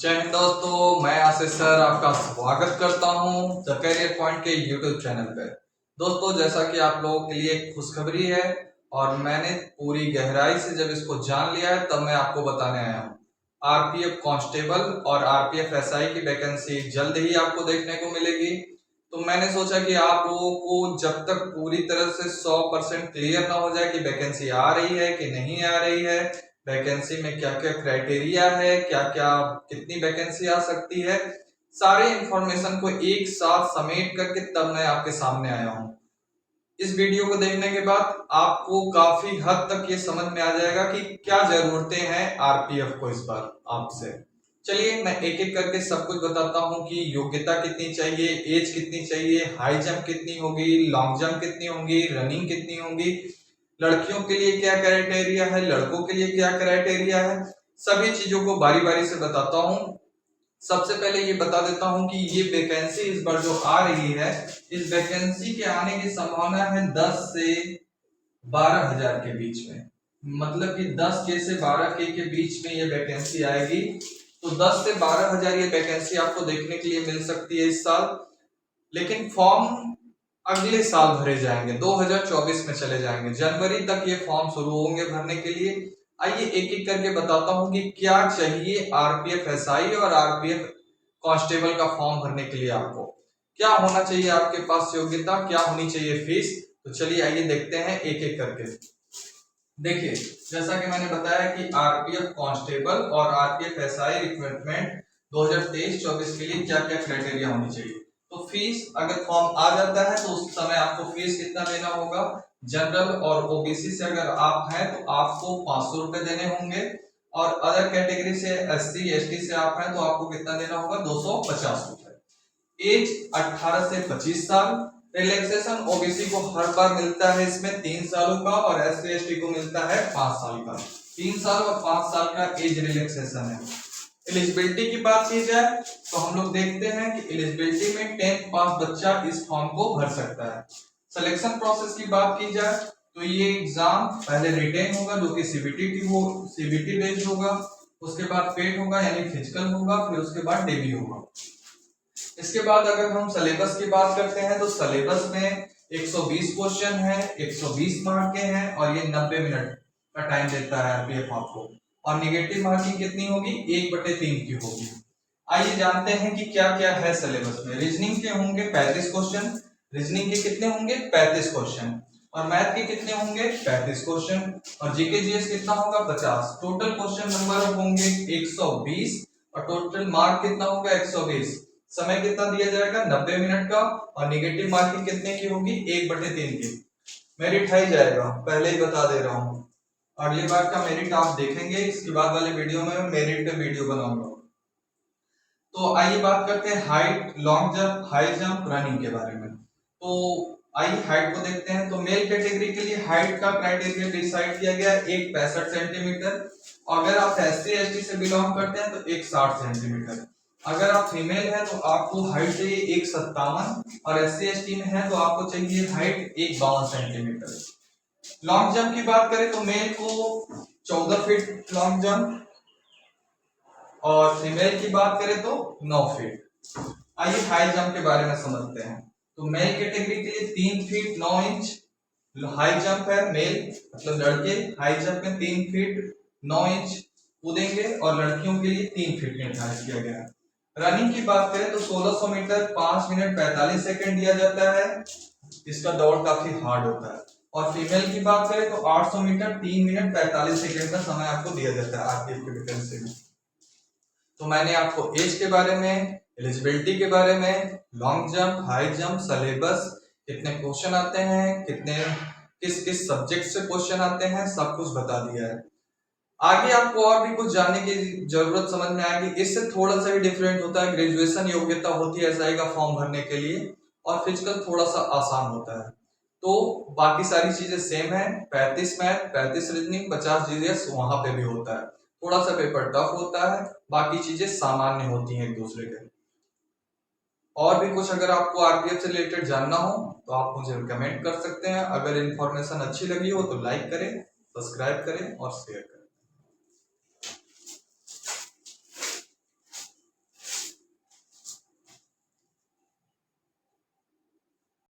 जय हिंद दोस्तों, मैं आशीष सर आपका स्वागत करता हूं द करियर पॉइंट के यूट्यूब चैनल पे। दोस्तों, जैसा कि आप लोगों के लिए एक खुशखबरी है और मैंने पूरी गहराई से जब इसको जान लिया है तब मैं आपको बताने आया हूं। आरपीएफ कांस्टेबल और आरपीएफ एसआई की वैकेंसी जल्द ही आपको देखने को मिलेगी। तो मैंने सोचा कि आप लोगों को जब तक पूरी तरह से 100% क्लियर ना हो जाए कि वैकेंसी आ रही है कि नहीं आ रही है, वैकेंसी में क्या क्या क्राइटेरिया है, क्या क्या कितनी वैकेंसी आ सकती है, सारे इंफॉर्मेशन को एक साथ समेट करके तब मैं आपके सामने आया हूं। इस वीडियो को देखने के बाद आपको काफी हद तक ये समझ में आ जाएगा कि क्या जरूरतें हैं आरपीएफ को इस बार आपसे। चलिए मैं एक एक करके सब कुछ बताता हूं कि योग्यता कितनी चाहिए, एज कितनी चाहिए, हाई जंप कितनी होगी, लॉन्ग जंप कितनी होगी, रनिंग कितनी होगी, लड़कियों के लिए क्या क्राइटेरिया है, लड़कों के लिए क्या क्राइटेरिया है, सभी चीजों को बारी बारी से बताता हूं। सबसे पहले ये बता देता हूं कि ये वैकेंसी इस बार जो आ रही है, इस वैकेंसी के आने की संभावना है 10 से 12,000 के बीच में। मतलब कि 10 के से 12 के बीच में ये वैकेंसी आएगी। तो 10 से 12,000 ये वैकेंसी आपको देखने के लिए मिल सकती है इस साल। लेकिन फॉर्म अगले साल भरे जाएंगे, 2024 में चले जाएंगे, जनवरी तक ये फॉर्म शुरू होंगे भरने के लिए। आइए एक एक करके बताता हूं कि क्या चाहिए आरपीएफ एसआई और आरपीएफ कांस्टेबल का फॉर्म भरने के लिए। आपको क्या होना चाहिए, आपके पास योग्यता क्या होनी चाहिए, फीस। तो चलिए आइए देखते हैं एक एक करके। देखिए, जैसा कि मैंने बताया कि आरपीएफ कांस्टेबल और आरपीएफ एसआई रिक्रूटमेंट 2023-24 के लिए क्या क्या क्राइटेरिया होनी चाहिए। तो फीस, अगर फॉर्म आ जाता है तो उस समय आपको फीस कितना देना होगा। जनरल और ओबीसी से अगर आप हैं तो आपको 500 रुपए देने होंगे, और अदर कैटेगरी से एससी एसटी से आप हैं तो आपको कितना देना होगा, 250 रुपए। एज 18 से 25 साल। रिलैक्सेशन ओबीसी को हर बार मिलता है इसमें 3 सालों का, और एससी एसटी को मिलता है 5 साल का। 3 साल और 5 साल का एज रिलैक्सेशन है। एलिजिबिलिटी की बात की जाए तो हम लोग देखते हैं कि एलिजिबिलिटी में 10th पास बच्चा इस फॉर्म को भर सकता है। सिलेक्शन प्रोसेस की बात की जाए तो ये एग्जाम पहले रिटेन होगा जो कि सीबीटी बेस्ड होगा, उसके बाद पेट होगा यानी फिजिकल होगा, फिर उसके बाद डेबी होगा। इसके बाद अगर हम सिलेबस की बात करते हैं तो सिलेबस में 120 क्वेश्चन है, 120 मार्क के हैं, और ये 90 मिनट का टाइम देता है आरपीएफ आपको। और निगेटिव मार्किंग कितनी होगी, 1/3 की होगी। आइए जानते हैं कि क्या क्या है सिलेबस में। रीजनिंग के होंगे 35 क्वेश्चन। रीजनिंग के कितने होंगे, 35 क्वेश्चन। और मैथ के कितने होंगे, 35 क्वेश्चन। और जीके जीएस कितना होगा, 50। टोटल क्वेश्चन नंबर होंगे 120, और टोटल मार्क कितना होगा, 120। समय कितना दिया जाएगा, 90 मिनट का। और निगेटिव मार्किंग कितने की होगी, 1/3 की। मेरिट हाई जाएगा, पहले ही बता दे रहा हूं। अगली बार का मेरिट आप देखेंगे, इसके बाद वाले वीडियो में मैं मेरिट पे वीडियो बनाऊंगा। तो आइए बात करते हैं height, long jump, high jump, running के बारे में। तो आइए हाइट को देखते हैं। तो मेल कैटेगरी के लिए हाइट का क्राइटेरिया डिसाइड किया गया है 165 सेंटीमीटर। अगर आप एससी एसटी से बिलोंग करते हैं तो 160 सेंटीमीटर। अगर आप फीमेल है तो आपको हाइट चाहिए 157, और एससी एसटी में है तो आपको चाहिए हाइट 152 सेंटीमीटर। लॉन्ग जंप की बात करें तो मेल को 14 फीट लॉन्ग जंप, और फीमेल की बात करें तो 9 फीट। आइए हाई जंप के बारे में समझते हैं। तो मेल कैटेगरी के लिए 3 फीट 9 इंच हाई जंप है। मेल मतलब लड़के हाई जंप में 3 फीट 9 इंच कूदेंगे, और लड़कियों के लिए 3 फीट निर्धारित किया गया है। रनिंग की बात करें तो 1600 मीटर 5 मिनट 45 सेकंड दिया जाता है। इसका दौड़ काफी हार्ड होता है। और फीमेल की बात करें तो 800 मीटर 3 मिनट 45 सेकंड का समय आपको दिया जाता है आरपीएफ की वैकेंसी में। तो मैंने आपको एज के बारे में, एलिजिबिलिटी के बारे में, long jump, high jump, syllabus, कितने क्वेश्चन आते हैं, किस किस सब्जेक्ट से क्वेश्चन आते हैं, सब कुछ बता दिया है। आगे आपको और भी कुछ जानने की जरूरत समझ में आएगी। इससे थोड़ा सा ही डिफरेंट होता है। ग्रेजुएशन योग्यता होती है एसआई का फॉर्म भरने के लिए, और फिजिकल थोड़ा सा आसान होता है। तो बाकी सारी चीजें सेम है। 35 मैथ, 35 रीजनिंग, 50 जीएस वहां पे भी होता है। थोड़ा सा पेपर टफ होता है, बाकी चीजें सामान्य होती हैं एक दूसरे के। और भी कुछ अगर आपको आरपीएफ से रिलेटेड जानना हो तो आप मुझे कमेंट कर सकते हैं। अगर इन्फॉर्मेशन अच्छी लगी हो तो लाइक करें, सब्सक्राइब करें और शेयर करें।